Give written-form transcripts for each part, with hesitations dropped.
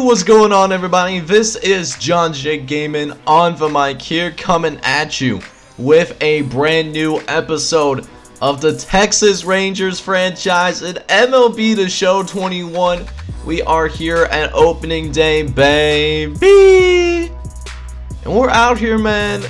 what's going on, everybody? This is John J. Gaming on the mic here, coming at you with a brand new episode of the Texas Rangers franchise at MLB The Show 21. We are here at opening day, baby, and we're out here, man.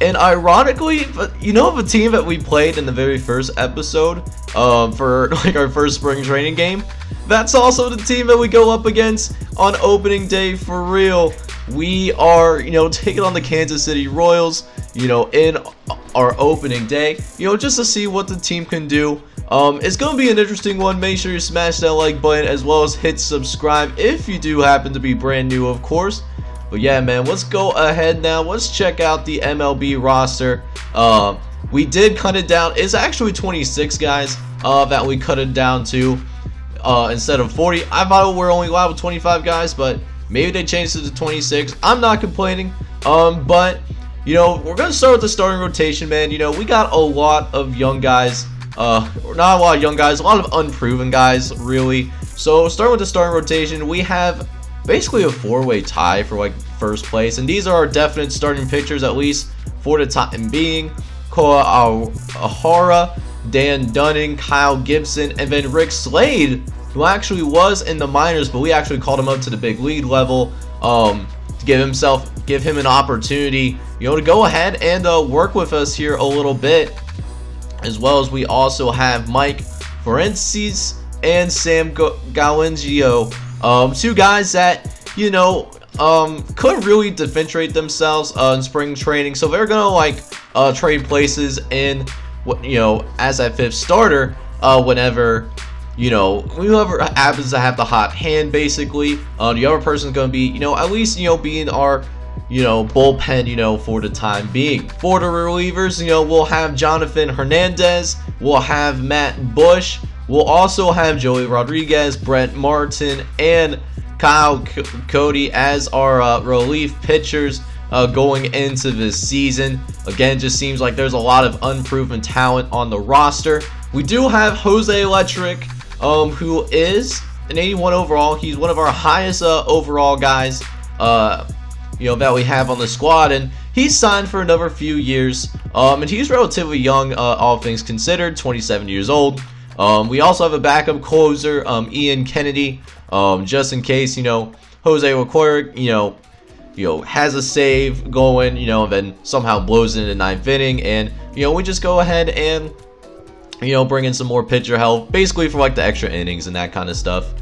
And ironically, you know the team that we played in the very first episode for like our first spring training game? That's also the team that we go up against on opening day for real. We are, taking on the Kansas City Royals, in our opening day, just to see what the team can do. It's going to be an interesting one. Make sure you smash that like button as well as hit subscribe if you do happen to be brand new, of course. But yeah, man, let's go ahead now. Let's check out the MLB roster. We did cut it down. It's actually 26 guys that we cut it down to instead of 40. I thought we were only allowed with 25 guys, but maybe they changed it to 26. I'm not complaining. But we're gonna start with the starting rotation, man. We got a lot of young guys. Not a lot of young guys, a lot of unproven guys, really. So starting with the starting rotation, we have basically a four-way tie for like first place, and these are our definite starting pitchers, at least for the time being. Koa Ahara, Dan Dunning, Kyle Gibson, and then Rick Slade, who actually was in the minors, but we actually called him up to the big league level to give him an opportunity, to go ahead and work with us here a little bit. As well as we also have Mike Forensis and Sam Galengio. Two guys that, couldn't really differentiate themselves in spring training, so they're gonna trade places in, as that fifth starter, whenever, whoever happens to have the hot hand, basically. The other person's gonna be, at least, being our, bullpen, for the time being. For the relievers, we'll have Jonathan Hernandez, we'll have Matt Bush. We'll also have Joey Rodriguez, Brent Martin, and Kyle Cody as our relief pitchers going into this season. Again, it just seems like there's a lot of unproven talent on the roster. We do have Jose Electric, who is an 81 overall. He's one of our highest overall guys, that we have on the squad, and he's signed for another few years. And he's relatively young, all things considered, 27 years old. We also have a backup closer, Ian Kennedy, just in case, Jose Leclerc, has a save going, and then somehow blows in the ninth inning, and, we just go ahead and, bring in some more pitcher help, basically for the extra innings and that kind of stuff.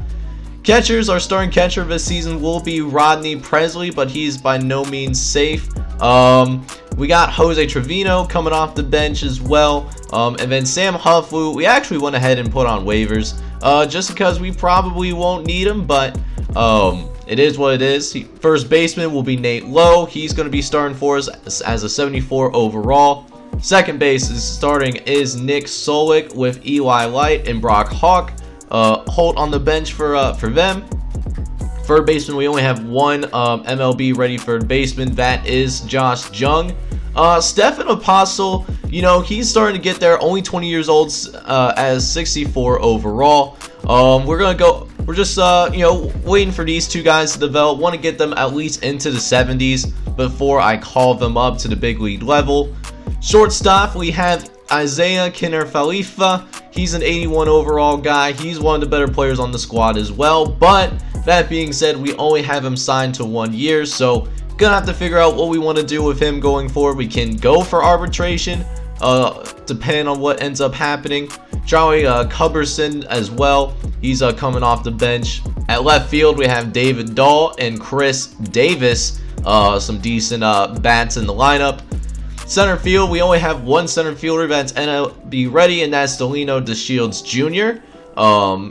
Catchers, our starting catcher this season will be Rodney Presley, but he's by no means safe. We got Jose Trevino coming off the bench as well. And then Sam Hufflu, we actually went ahead and put on waivers just because we probably won't need him, but it is what it is. First baseman will be Nate Lowe. He's going to be starting for us as a 74 overall. Second base starting is Nick Solik with Eli Light and Brock Hawk. Holt on the bench for them. Third baseman, we only have one MLB ready third baseman. That is Josh Jung. Stefan Apostle, he's starting to get there. Only 20 years old as 64 overall. We're just waiting for these two guys to develop. Want to get them at least into the 70s before I call them up to the big league level. Shortstop, we have Isaiah Kinner-Falifa. He's an 81 overall guy. He's one of the better players on the squad as well. But that being said, we only have him signed to 1 year, so gonna have to figure out what we want to do with him going forward. We can go for arbitration, depending on what ends up happening. Charlie Culberson as well. He's coming off the bench. At left field, we have David Dahl and Chris Davis. Some decent bats in the lineup. Center field, we only have one center fielder that's MLB ready, and that's Delino DeShields Jr.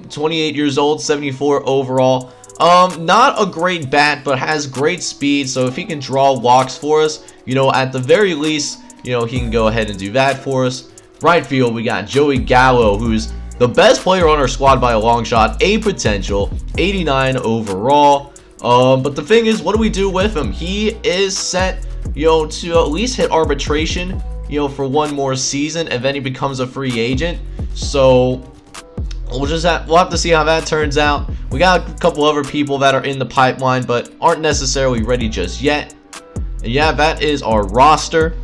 28 years old, 74 overall. Not a great bat, but has great speed, so if he can draw walks for us, at the very least, he can go ahead and do that for us. Right field, we got Joey Gallo, who's the best player on our squad by a long shot, a potential, 89 overall. But the thing is, what do we do with him? He is set, to at least hit arbitration, for one more season, and then he becomes a free agent. So we'll have to see how that turns out. We got a couple other people that are in the pipeline but aren't necessarily ready just yet. And yeah, that is our roster.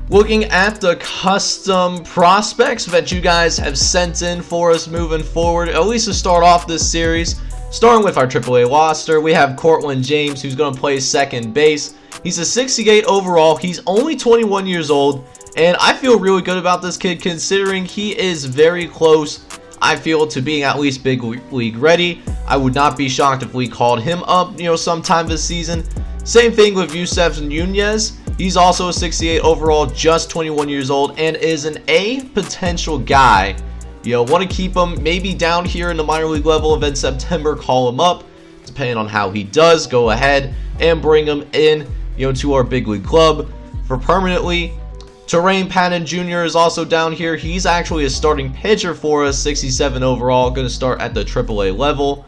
Looking at the custom prospects that you guys have sent in for us moving forward, at least to start off this series, starting with our AAA roster, we have Cortland James, who's going to play second base. He's a 68 overall. He's only 21 years old, and I feel really good about this kid considering he is very close, I feel, to being at least big league ready. I would not be shocked if we called him up, sometime this season. Same thing with Yusef Nunez. He's also a 68 overall, just 21 years old, and is an A potential guy. Want to keep him maybe down here in the minor league level, and then September call him up, depending on how he does. Go ahead and bring him in, to our big league club for permanently. Terrain Patton Jr. is also down here. He's actually a starting pitcher for us, 67 overall, going to start at the AAA level.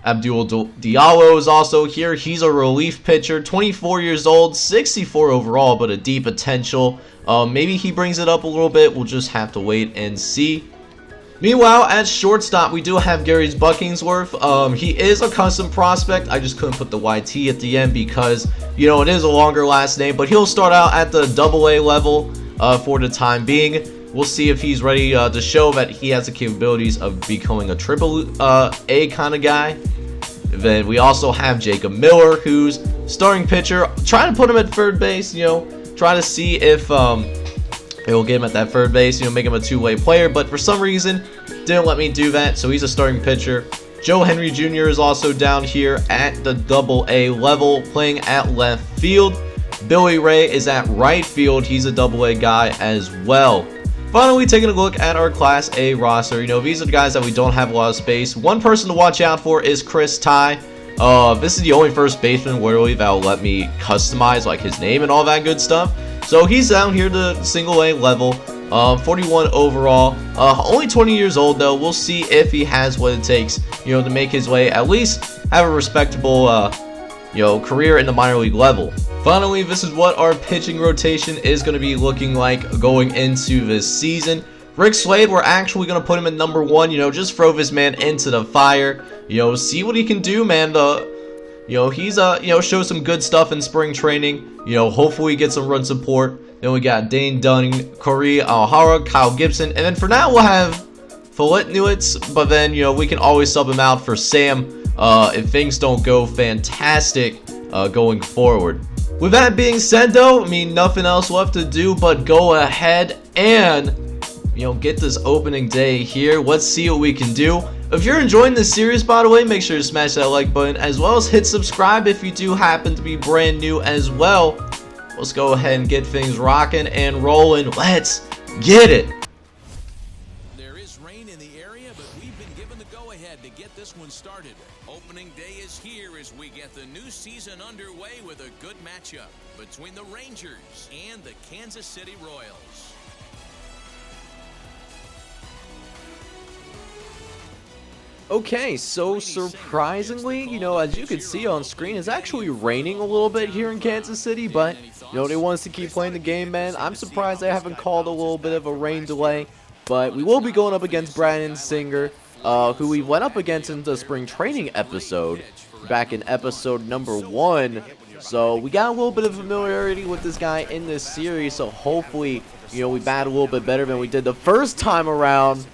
Abdul Diallo is also here. He's a relief pitcher, 24 years old, 64 overall, but a D potential. Maybe he brings it up a little bit. We'll just have to wait and see. Meanwhile, at shortstop, we do have Gary Buckingsworth. He is a custom prospect. I just couldn't put the YT at the end because, it is a longer last name. But he'll start out at the AA level for the time being. We'll see if he's ready to show that he has the capabilities of becoming a AAA kind of guy. Then we also have Jacob Miller, who's starting pitcher. Trying to put him at third base, trying to see if it will get him at that third base, make him a two-way player. But for some reason, didn't let me do that, so he's a starting pitcher. Joe Henry Jr. is also down here at the AA level, playing at left field. Billy Ray is at right field. He's a AA guy as well. Finally, taking a look at our Class A roster. These are the guys that we don't have a lot of space. One person to watch out for is Chris Ty. This is the only first baseman literally that will let me customize like his name and all that good stuff. So he's down here to single A level, 41 overall. Only 20 years old though. We'll see if he has what it takes, to make his way, at least have a respectable career in the minor league level. Finally, this is what our pitching rotation is going to be looking like going into this season. Rick Slade, we're actually going to put him at number 1, just throw this man into the fire, see what he can do, man. He's showed some good stuff in spring training, hopefully get some run support. Then we got Dane Dunning, Corey Alhara, Kyle Gibson, and then for now we'll have Follett Newitz, but then, we can always sub him out for Sam if things don't go fantastic going forward. With that being said though, nothing else left to do but go ahead and, get this opening day here. Let's see what we can do. If you're enjoying this series, by the way, make sure to smash that like button as well as hit subscribe if you do happen to be brand new as well. Let's go ahead and get things rocking and rolling. Let's get it. There is rain in the area, but we've been given the go-ahead to get this one started. Opening day is here as we get the new season underway with a good matchup between the Rangers and the Kansas City Royals. Okay, so surprisingly, as you can see on screen, it's actually raining a little bit here in Kansas City, but, they want us to keep playing the game, man. I'm surprised they haven't called a little bit of a rain delay, but we will be going up against Brandon Singer, who we went up against in the spring training episode, back in episode number 1. So we got a little bit of familiarity with this guy in this series, so hopefully, we bat a little bit better than we did the first time around.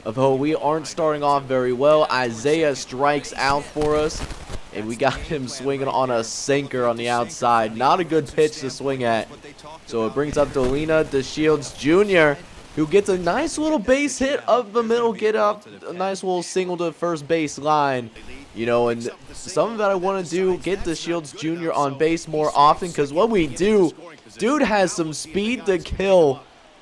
Although we aren't starting off very well, Isaiah strikes out for us, and we got him swinging on a sinker on the outside. Not a good pitch to swing at. So it brings up Delina DeShields Jr., who gets a nice little base hit up the middle, get up a nice little single to the first base line. And something that I want to do, get DeShields Jr. on base more often, because what we do, dude has some speed to kill.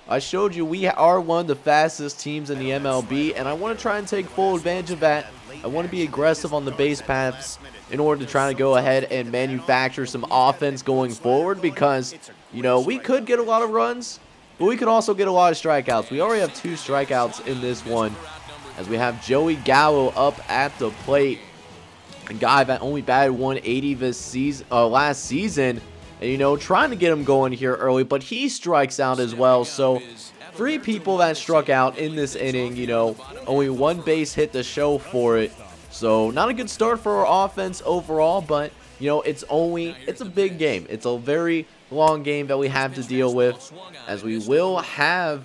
I showed you we are one of the fastest teams in the MLB, and I want to try and take full advantage of that. I want to be aggressive on the base paths in order to try to go ahead and manufacture some offense going forward because, we could get a lot of runs, but we could also get a lot of strikeouts. We already have 2 strikeouts in this one as we have Joey Gallo up at the plate, a guy that only batted 180 this season, last season. And, trying to get him going here early, but he strikes out as well. So 3 people that struck out in this inning, you know, only 1 base hit to show for it. So not a good start for our offense overall, but you know, it's a big game. It's a very long game that we have to deal with, as we will have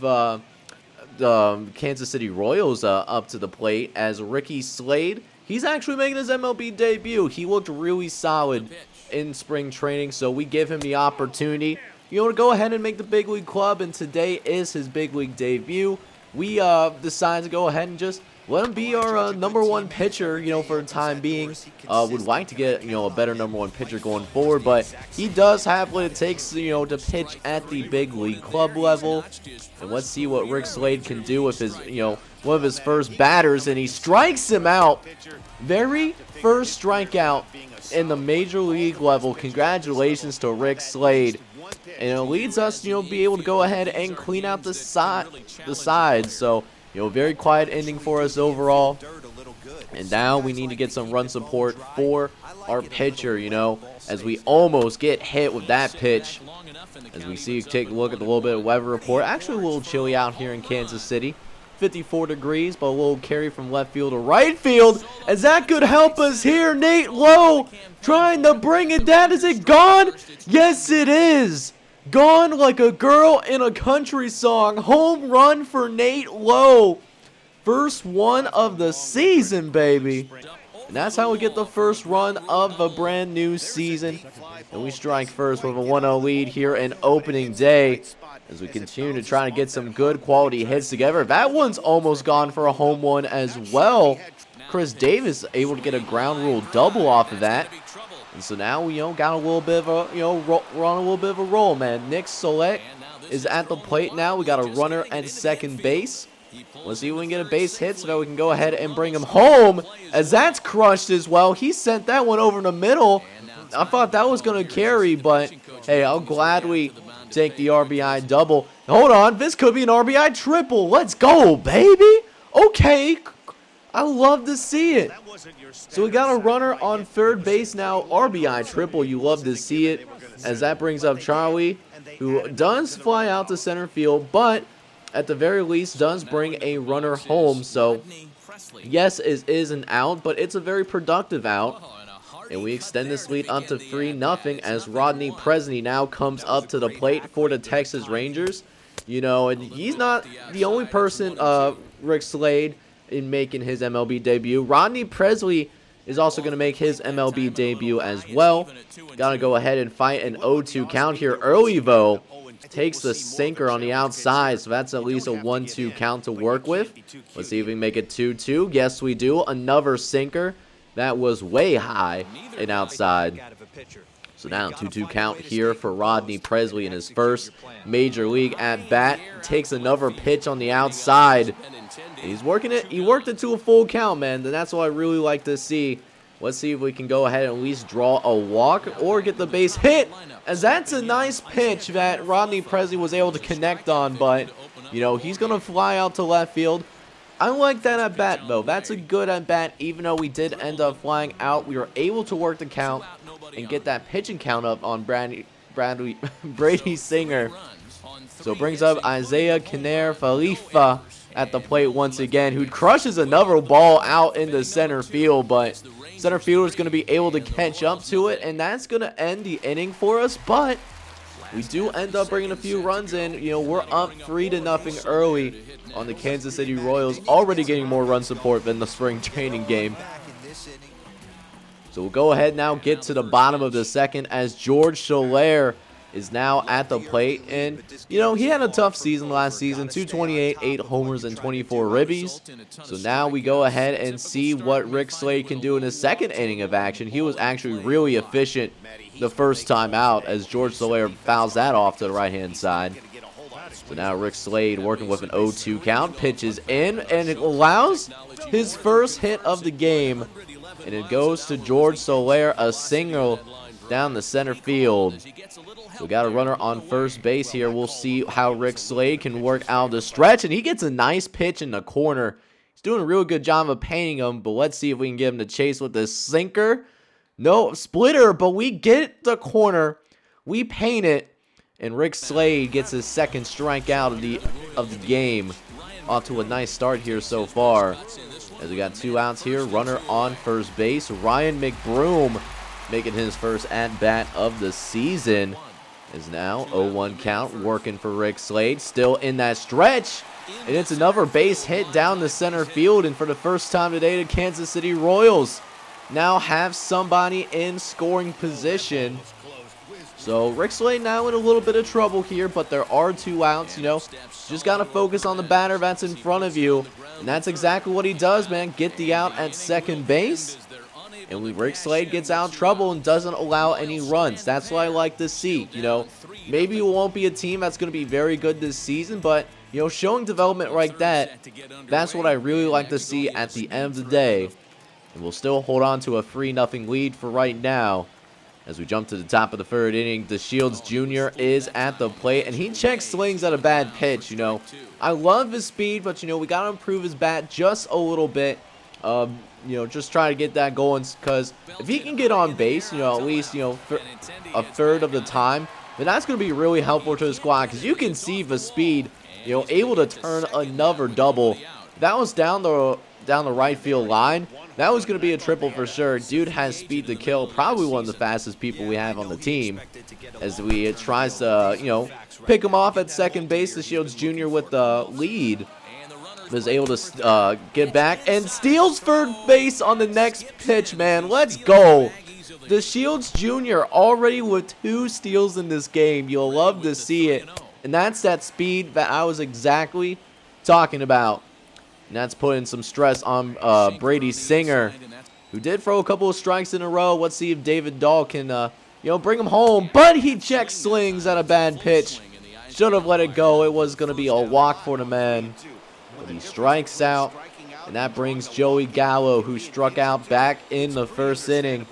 the Kansas City Royals up to the plate, as Ricky Slade, he's actually making his MLB debut. He looked really solid in spring training, so we give him the opportunity, you know, to go ahead and make the big league club, and today is his big league debut. We decide to go ahead and just let him be our number 1 pitcher, you know, for the time being. Would like to get, you know, a better number 1 pitcher going forward, but he does have what it takes, you know, to pitch at the big league club level. And let's see what Rick Slade can do with his, you know, one of his first batters, and he strikes him out. Very first strikeout in the major league level. Congratulations to Rick Slade. And it leads us, you know, be able to go ahead and clean out the sides. So, you know, very quiet ending for us overall. And now we need to get some run support for our pitcher, you know, as we almost get hit with that pitch. As we see, take a look at the little bit of weather report. Actually a little chilly out here in Kansas City. 54 degrees, but a little carry from left field to right field, as that could help us here. Nate Lowe trying to bring it down. Is it gone? Yes, it is. Gone like a girl in a country song. Home run for Nate Lowe. First one of the season, baby. And that's how we get the first run of a brand new season. And we strike first with a 1-0 lead here in opening day, as we continue to try to get some good quality hits together. That one's almost gone for a home run as well. Chris Davis able to get a ground rule double off of that. And so now we, you know, got a little bit of a, you know, we're on a little bit of a roll, man. Nick Solek is at the plate now. We got a runner at second base. Let's see if we can get a base hit so that we can go ahead and bring him home, as that's crushed as well. He sent that one over the middle. I thought that was going to carry, but hey, I'll gladly take the RBI double. Hold on, this could be an RBI triple. Let's go, baby. Okay, I love to see it. So we got a runner on third base now. RBI triple, you love to see it, as that brings up Charlie, who does fly out to center field, but at the very least does bring a runner home. So yes, it is an out, but it's a very productive out. And we extend this lead up to 3-0, as Rodney Presney now comes up to the plate for the Texas Rangers. You know, and he's not the only person, Rick Slade, in making his MLB debut. Rodney Presley is also going to make his MLB debut as well. Got to go ahead and fight an 0-2 count here. Early, though, takes the sinker on the outside, so that's at least a 1-2 count to work with. Let's see if we can make it 2-2. Yes, we do. Another sinker. That was way high and outside. So now 2-2 count here for Rodney Presley in his first major league at bat. Takes another pitch on the outside. He's working it. He worked it to a full count, man. And that's what I really like to see. Let's see if we can go ahead and at least draw a walk or get the base hit, as that's a nice pitch that Rodney Presley was able to connect on. But, you know, he's going to fly out to left field. I like that at bat, though. That's a good at bat. Even though we did end up flying out, we were able to work the count and get that pitching count up on Brady Singer. So it brings up Isaiah Kiner Khalifa at the plate once again, who crushes another ball out into center field, but center fielder is going to be able to catch up to it, and that's going to end the inning for us. But we do end up bringing a few runs in. You know, we're up 3-0 early on the Kansas City Royals, already getting more run support than the spring training game. So we'll go ahead now, get to the bottom of the second, as George Soler is now at the plate. And, you know, he had a tough season last season, 228, 8 homers, and 24 ribbies. So now we go ahead and see what Rick Slade can do in his second inning of action. He was actually really efficient the first time out, as George Soler fouls that off to the right-hand side. So now Rick Slade working with an 0-2 count, pitches in, and it allows his first hit of the game. And it goes to George Soler, a single down the center field. So we got a runner on first base here. We'll see how Rick Slade can work out the stretch. And he gets a nice pitch in the corner. He's doing a real good job of painting him. But let's see if we can get him to chase with this sinker. No, splitter, but we get the corner. We paint it. And Rick Slade gets his second strikeout of the game. Off to a nice start here so far. As we got 2 outs here, runner on first base. Ryan McBroom making his first at-bat of the season. Is now 0-1 count, working for Rick Slade. Still in that stretch. And it's another base hit down the center field. And for the first time today, the Kansas City Royals now have somebody in scoring position. So Rick Slade now in a little bit of trouble here, but there are 2 outs, you know. Just got to focus on the batter that's in front of you. And that's exactly what he does, man. Get the out at second base. And Rick Slade gets out of trouble and doesn't allow any runs. That's what I like to see, you know. Maybe it won't be a team that's going to be very good this season, but, you know, showing development like that, that's what I really like to see at the end of the day. And we'll still hold on to a 3-0 lead for right now. As we jump to the top of the 3rd inning, DeShields Jr. is at the plate, and he checks swings at a bad pitch, you know. I love his speed, but, you know, we got to improve his bat just a little bit. You know, just try to get that going, because if he can get on base, you know, at least, you know, a third of the time, then that's going to be really helpful to the squad, because you can see the speed, you know, able to turn another double. That was down the right field line. That was going to be a triple for sure. Dude has speed to kill. Probably one of the fastest people we have on the team. As we tries to, you know, pick him off at second base. DeShields Jr. with the lead. Was able to get back and steals third base on the next pitch, man. Let's go. DeShields Jr. already with 2 steals in this game. You'll love to see it. And that's that speed that I was exactly talking about. And that's putting some stress on Brady Singer, who did throw a couple of strikes in a row. Let's see if David Dahl can, you know, bring him home. But he checks slings at a bad pitch. Should have let it go. It was going to be a walk for the man. But he strikes out. And that brings Joey Gallo, who struck out back in the 1st inning.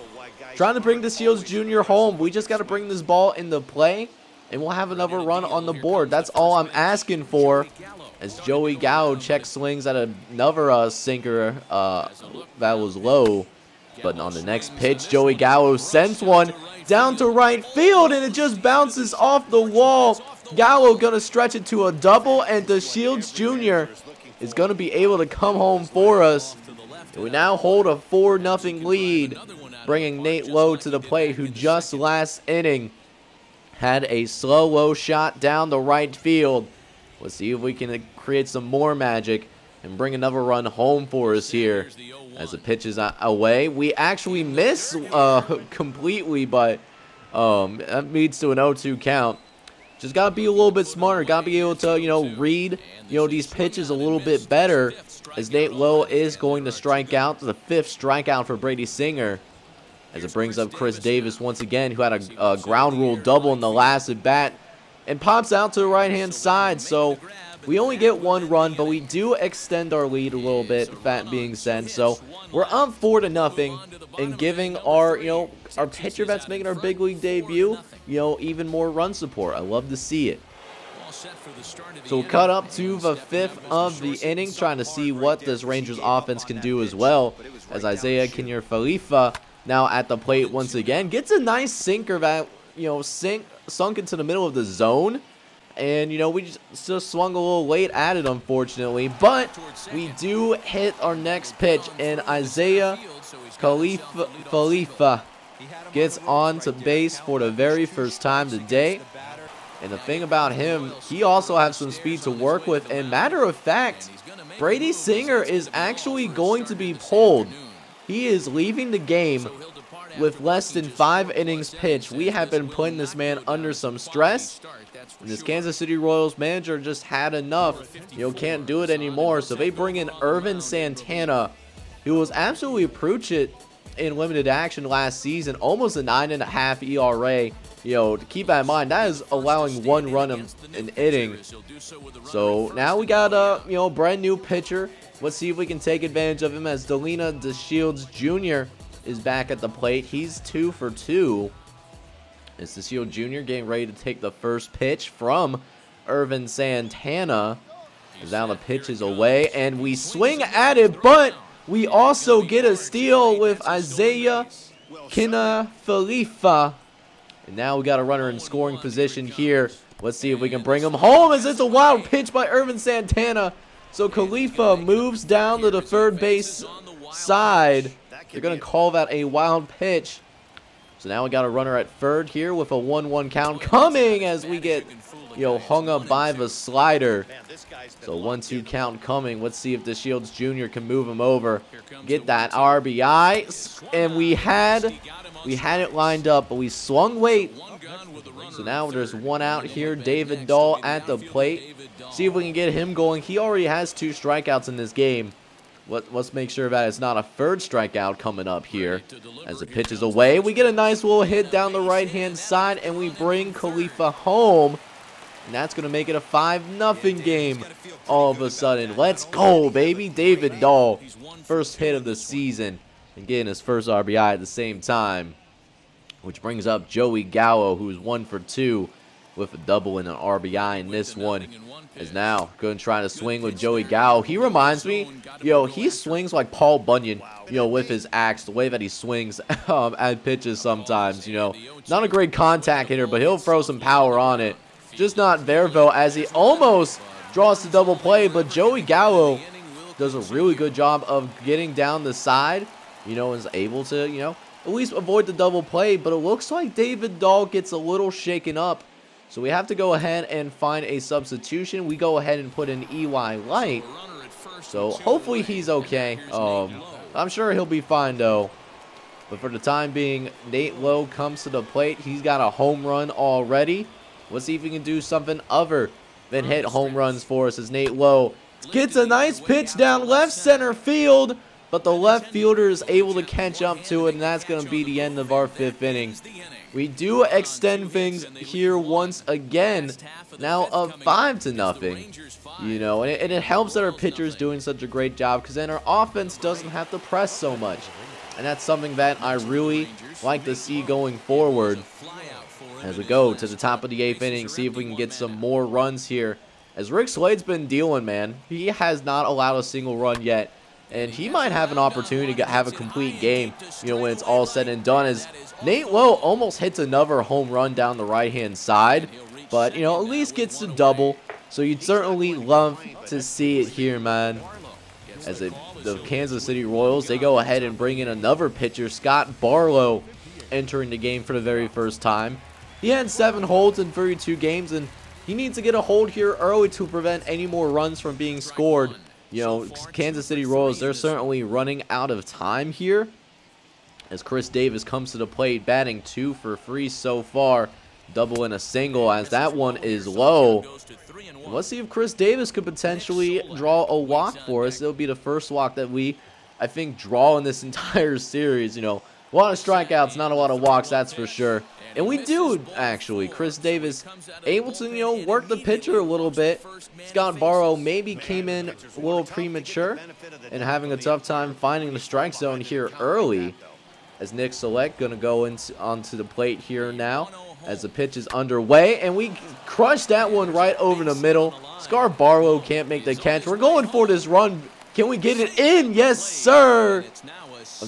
Trying to bring DeShields Jr. home. We just got to bring this ball into play. And we'll have another run on the board. That's all I'm asking for. As Joey Gallo checks swings at another sinker that was low. But on the next pitch, Joey Gallo sends one down to right field, and it just bounces off the wall. Gallo going to stretch it to a double, and DeShields Jr. is going to be able to come home for us. And we now hold a 4-0 lead, bringing Nate Lowe to the plate, who just last inning had a slow low shot down the right field. Let's see if we can create some more magic and bring another run home for us here. As the pitch is away, we actually miss completely, but that leads to an 0-2 count. Just got to be a little bit smarter. Got to be able to, you know, read, you know, these pitches a little bit better. As Nate Lowe is going to strike out. The 5th strikeout for Brady Singer. As it brings up Chris Davis once again, who had a ground rule double in the last at bat. And pops out to the right-hand side. So we only get 1 run, but we do extend our lead a little bit, that being said. So we're up 4-0 and giving our, you know, our pitcher that's making our big league debut, you know, even more run support. I love to see it. So we'll cut up to the 5th of the inning, trying to see what this Rangers offense can do as well. As Isaiah Kiner-Falefa now at the plate once again. Gets a nice sinker that, you know, sunk into the middle of the zone. And, you know, we just swung a little late at it, unfortunately. But we do hit our next pitch. And Isaiah Kiner-Falefa gets on to base for the very first time today. And the thing about him, he also has some speed to work with. And matter of fact, Brady Singer is actually going to be pulled. He is leaving the game with less than 5 innings pitched. We have been putting this man under some stress. And this Kansas City Royals manager just had enough. You know, can't do it anymore. So they bring in Ervin Santana, who was absolutely approached in limited action last season. Almost a 9.5 ERA. You know, to keep that in mind, that is allowing 1 run an inning. So now we got a, you know, brand new pitcher. Let's see if we can take advantage of him, as Delina DeShields Jr. is back at the plate. He's 2 for 2. It's DeShields Jr. getting ready to take the first pitch from Ervin Santana. As now the pitch is away, and we swing at it, but we also get a steal with Isaiah Kiner-Falefa. And now we got a runner in scoring position here. Let's see if we can bring him home as it's a wild pitch by Irvin Santana. So Khalifa moves down to the third base side. They're going to call that a wild pitch. So now we got a runner at third here with a 1-1 count coming as we get, hung up by the slider. So 1-2 count coming. Let's see if the Shields Jr. can move him over. Get that RBI. And we had it lined up, but we swung late. So now there's one out here. David Dahl at the plate. See if we can get him going. He already has 2 strikeouts in this game. Let's make sure that it's not a third strikeout coming up here. As the pitch is away, we get a nice little hit down the right-hand side, and we bring Khalifa home. And that's going to make it a 5-0 game all of a sudden. Let's go, baby. David Dahl, first hit of the season, and getting his first RBI at the same time. Which brings up Joey Gallo, who's 1 for 2 with a double and an RBI in this one. Is now going to try to swing with Joey Gallo. He reminds me, he swings like Paul Bunyan, with his axe, the way that he swings at pitches sometimes, Not a great contact hitter, but he'll throw some power on it. Just not there, though, as he almost draws the double play, but Joey Gallo does a really good job of getting down the side, and is able to, at least avoid the double play, but it looks like David Dahl gets a little shaken up. So we have to go ahead and find a substitution. We go ahead and put in EY Light. So hopefully he's okay. I'm sure he'll be fine though. But for the time being, Nate Lowe comes to the plate. He's got a home run already. Let's see if he can do something other than hit home runs for us as Nate Lowe gets a nice pitch down left center field. But the left fielder is able to catch up to it, and that's going to be the end of our 5th inning. We do extend things here once again, now of 5-0. And it helps that our pitcher is doing such a great job because then our offense doesn't have to press so much. And that's something that I really like to see going forward. As we go to the top of the 8th inning, see if we can get some more runs here. As Rick Slade's been dealing, man, he has not allowed a single run yet. And he might have an opportunity to have a complete game, when it's all said and done. As Nate Lowe almost hits another home run down the right-hand side. But, at least gets the double. So you'd certainly love to see it here, man. As the Kansas City Royals, they go ahead and bring in another pitcher, Scott Barlow, entering the game for the very first time. He had 7 holds in 32 games, and he needs to get a hold here early to prevent any more runs from being scored. Kansas City Royals, they're certainly running out of time here. As Chris Davis comes to the plate, batting 2 for 3 so far. Double and a single as that one is low. Let's see if Chris Davis could potentially draw a walk for us. It'll be the first walk that we, I think, draw in this entire series. A lot of strikeouts, not a lot of walks, that's for sure. And we do, actually. Chris Davis able to, work the pitcher a little bit. Scott Barlow maybe came in a little premature and having a tough time finding the strike zone here early. As Nick Select going to go onto the plate here now as the pitch is underway. And we crush that one right over the middle. Scott Barlow can't make the catch. We're going for this run. Can we get it in? Yes, sir.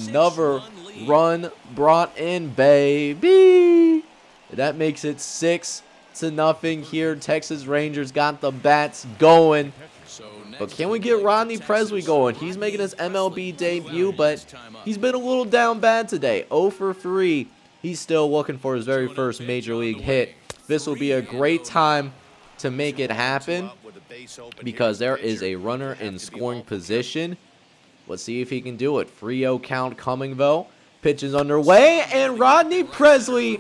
Another run brought in, baby. That makes it 6-0 here. Texas Rangers got the bats going. But can we get Rodney Presley going? He's making his MLB debut, but he's been a little down bad today. 0 for 3. He's still looking for his very first major league hit. This will be a great time to make it happen because there is a runner in scoring position. Let's see if he can do it. 3-0 count coming, though. Pitch is underway, and Rodney Presley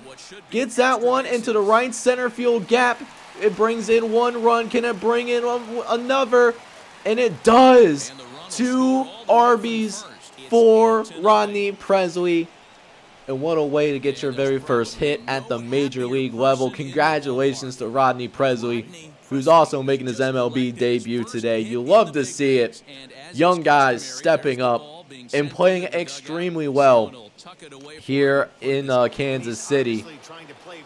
gets that one into the right center field gap. It brings in 1 run. Can it bring in another? And it does. 2 RBs for Rodney Presley. And what a way to get your very first hit at the major league level. Congratulations to Rodney Presley, who's also making his MLB debut today. You love to see it. Young guys stepping up and playing extremely well here in Kansas City.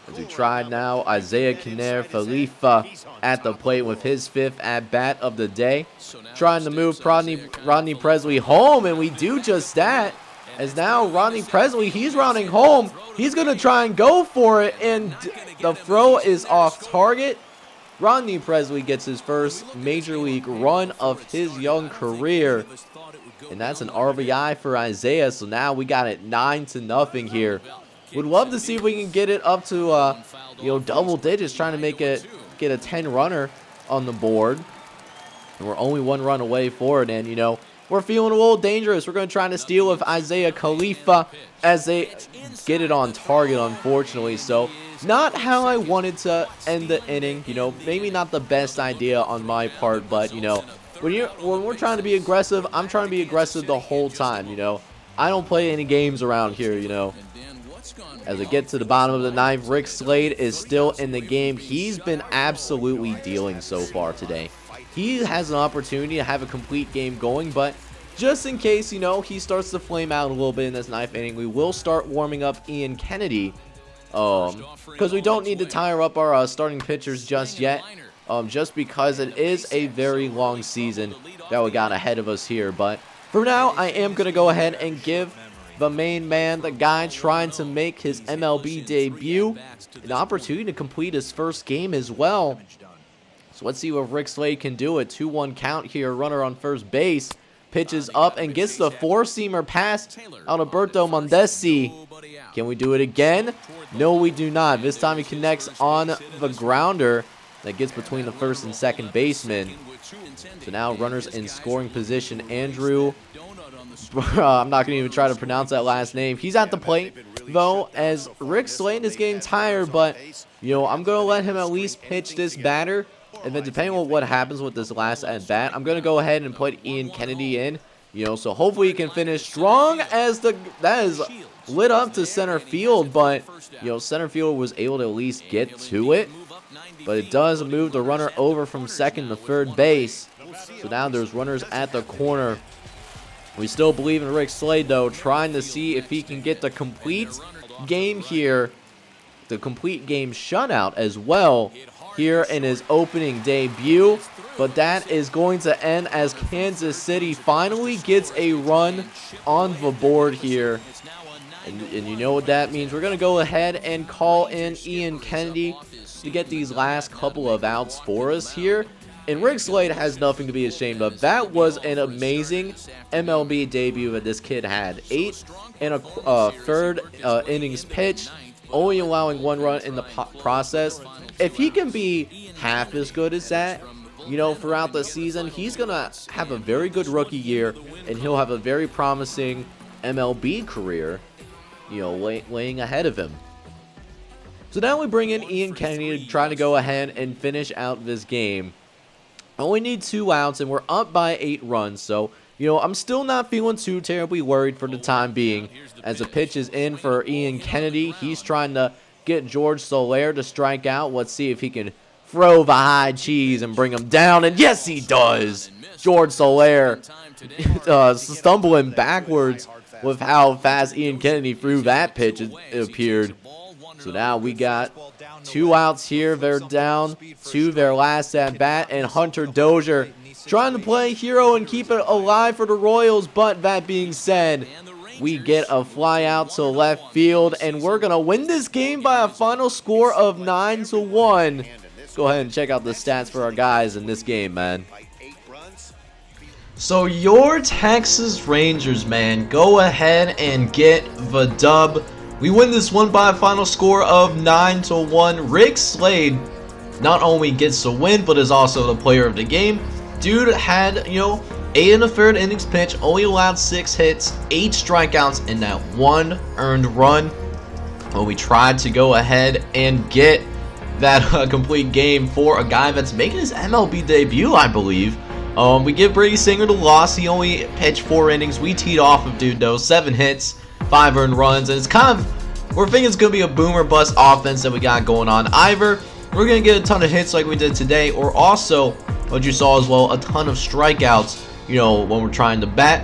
As we tried now, Isaiah Kiner-Falefa at the plate with his 5th at-bat of the day. Trying to move Rodney Presley home, and we do just that. As now Rodney Presley, he's rounding home. He's going to try and go for it, and the throw is off target. Rodney Presley gets his first major league run of his young career, and that's an RBI for Isaiah. So now we got it 9-0 here. Would love to see if we can get it up to double digits, trying to make it get a 10-runner on the board. And we're only 1 run away for it, and we're feeling a little dangerous. We're going to try to steal with Isaiah Khalifa as they get it on target, unfortunately. So not how I wanted to end the inning. Maybe not the best idea on my part, but when we're trying to be aggressive, I'm trying to be aggressive the whole time. I don't play any games around here. As we get to the bottom of the 9th, Rick Slade is still in the game. He's been absolutely dealing so far today. He has an opportunity to have a complete game going, but just in case, he starts to flame out a little bit in this 9th inning, we will start warming up Ian Kennedy, because we don't need to tire up our starting pitchers just yet, just because it is a very long season that we got ahead of us here. But for now, I am going to go ahead and give the main man, the guy trying to make his MLB debut, an opportunity to complete his first game as well. So let's see what Rick Slade can do. A 2-1 count here. Runner on first base. Pitches up and gets the 4-seamer past Alberto Mondesi. Can we do it again? No, we do not. This time he connects on the grounder that gets between the first and second baseman. So now runners in scoring position. Andrew, I'm not going to even try to pronounce that last name. He's at the plate, though, as Rick Slade is getting tired. But, I'm going to let him at least pitch this batter. And then depending on what happens with this last at-bat, I'm going to go ahead and put Ian Kennedy in. So hopefully he can finish strong, as that is lit up to center field. But, center field was able to at least get to it. But it does move the runner over from second to third base. So now there's runners at the corner. We still believe in Rick Slade, though, trying to see if he can get the complete game here. The complete game shutout as well here in his opening debut. But that is going to end as Kansas City finally gets a run on the board here. And you know what that means. We're going to go ahead and call in Ian Kennedy to get these last couple of outs for us here. And Rick Slade has nothing to be ashamed of. That was an amazing MLB debut that this kid had. 8 1/3 innings pitched, only allowing 1 run in the process. If he can be half as good as that, throughout the season, he's going to have a very good rookie year, and he'll have a very promising MLB career, laying ahead of him. So now we bring in Ian Kennedy to try to go ahead and finish out this game. Only need 2 outs, and we're up by 8 runs, so, I'm still not feeling too terribly worried for the time being. As the pitch is in for Ian Kennedy, he's trying to get George Soler to strike out. Let's see if he can throw the high cheese and bring him down, and yes, he does! George Soler stumbling backwards with how fast Ian Kennedy threw that pitch, it appeared. So now we got 2 outs here. They're down to their last at-bat, and Hunter Dozier trying to play hero and keep it alive for the Royals. But that being said, we get a fly out to left field, and we're going to win this game by a final score of 9-1. Let's go ahead and check out the stats for our guys in this game, man. So your Texas Rangers, man, go ahead and get the dub. We win this one by a final score of 9-1. Rick Slade not only gets the win, but is also the player of the game. Dude had, 8 1/3 innings pitched, only allowed 6 hits, 8 strikeouts, and that 1 earned run. Well, we tried to go ahead and get that complete game for a guy that's making his MLB debut, I believe. We give Brady Singer the loss. He only pitched 4 innings. We teed off of dude, though. 7 hits, 5 earned runs, and it's kind of, we're thinking it's going to be a boomer bust offense that we got going on. Either we're going to get a ton of hits like we did today, or also, what you saw as well, a ton of strikeouts, when we're trying to bat.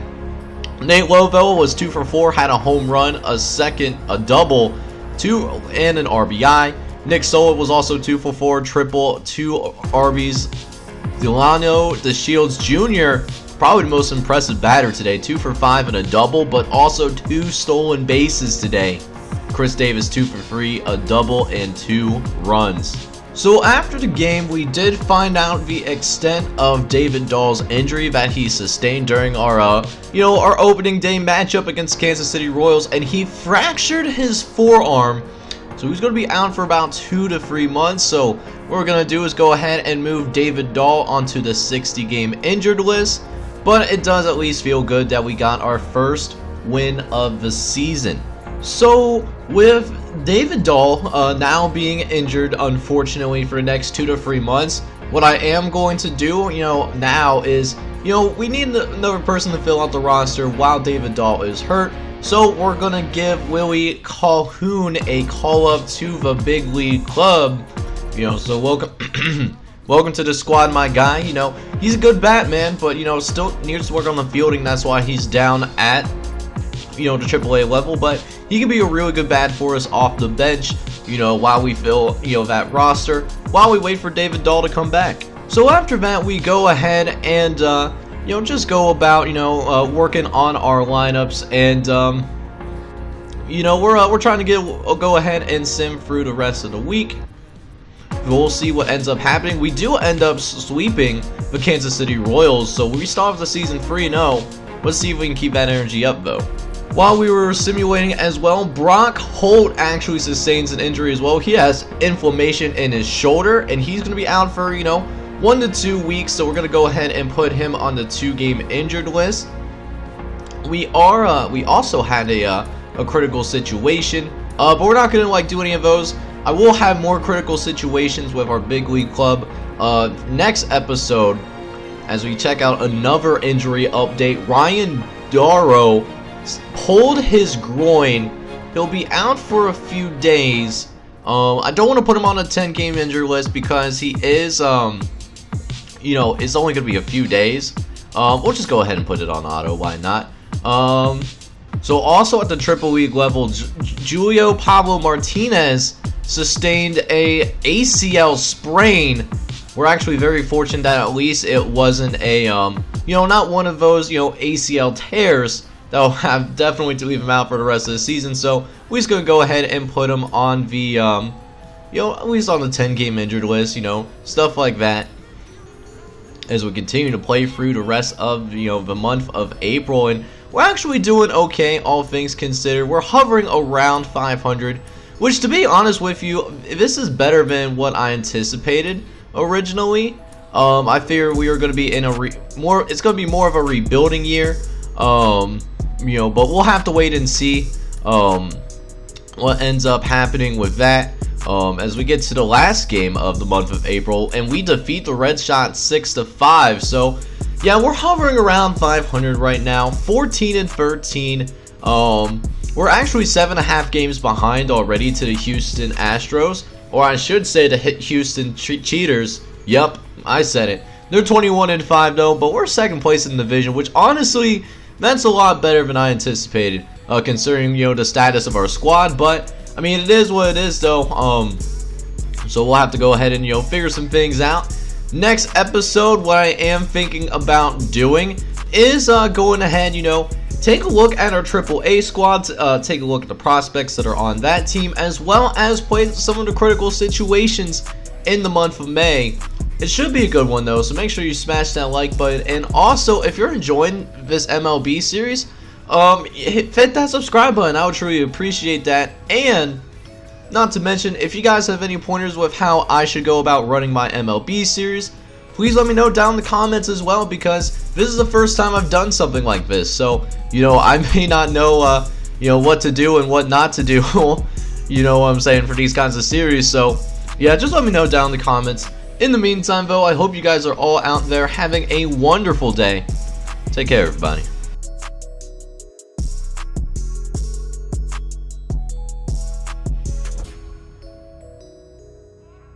Nate Lovell was 2 for 4, had a home run, a double, 2 and an RBI. Nick Sola was also 2 for 4, triple, 2 RBs. Delano DeShields Jr. probably the most impressive batter today. 2 for 5 and a double, but also 2 stolen bases today. Chris Davis 2 for 3, a double, and 2 runs. So after the game, we did find out the extent of David Dahl's injury that he sustained during our our opening day matchup against Kansas City Royals, and he fractured his forearm. So he's going to be out for about 2 to 3 months. So what we're going to do is go ahead and move David Dahl onto the 60-game injured list. But it does at least feel good that we got our first win of the season. So with David Dahl now being injured, unfortunately, for the next 2 to 3 months, what I am going to do, now is, we need another person to fill out the roster while David Dahl is hurt. So we're going to give Willie Calhoun a call-up to the big league club. So welcome welcome to the squad, my guy. He's a good bat, man, but, still needs to work on the fielding. That's why he's down at, the AAA level. But he can be a really good bat for us off the bench, while we fill, that roster, while we wait for David Dahl to come back. So after that, we go ahead and, just go about, working on our lineups, and, we're trying to go ahead and sim through the rest of the week. We'll see what ends up happening. We do end up sweeping the Kansas City Royals, so we start off the season 3-0. Let's see if we can keep that energy up, though. While we were simulating as well, Brock Holt actually sustains an injury as well. He has inflammation in his shoulder, and he's going to be out for, 1 to 2 weeks, so we're going to go ahead and put him on the 2-game injured list. We also had a critical situation, but we're not going to do any of those. I will have more critical situations with our big league club next episode as we check out another injury update. Ryan Darrow pulled his groin. He'll be out for a few days. I don't want to put him on a 10-game injury list because he is, it's only going to be a few days. We'll just go ahead and put it on auto. Why not? So also at the Triple League level, Julio Pablo Martinez sustained a ACL sprain. We're actually very fortunate that at least it wasn't a, not one of those, ACL tears that will have definitely to leave him out for the rest of the season. So we're just going to go ahead and put him on the, at least on the 10-game injured list, stuff like that, as we continue to play through the rest of, the month of April. And we're actually doing okay, all things considered. We're hovering around 500, which, to be honest with you, this is better than what I anticipated originally. I figured we were going to be in it's going to be more of a rebuilding year. But we'll have to wait and see what ends up happening with that as we get to the last game of the month of April, and we defeat the Red Sox 6-5. So yeah, we're hovering around 500 right now, 14-13. We're actually 7.5 games behind already to the Houston Astros, or I should say the Houston Cheaters. Yep, I said it. They're 21-5 though, but we're second place in the division, which honestly, that's a lot better than I anticipated, considering, the status of our squad. But I mean, it is what it is though. So we'll have to go ahead and, figure some things out. Next episode, what I am thinking about doing is going ahead, take a look at our AAA squad, take a look at the prospects that are on that team, as well as play some of the critical situations in the month of May. It should be a good one though, so make sure you smash that like button. And also, if you're enjoying this MLB series, hit that subscribe button. I would truly appreciate that. And not to mention, if you guys have any pointers with how I should go about running my MLB series, please let me know down in the comments as well, because this is the first time I've done something like this. So, I may not know, what to do and what not to do, you know what I'm saying, for these kinds of series. So, yeah, just let me know down in the comments. In the meantime, though, I hope you guys are all out there having a wonderful day. Take care, everybody.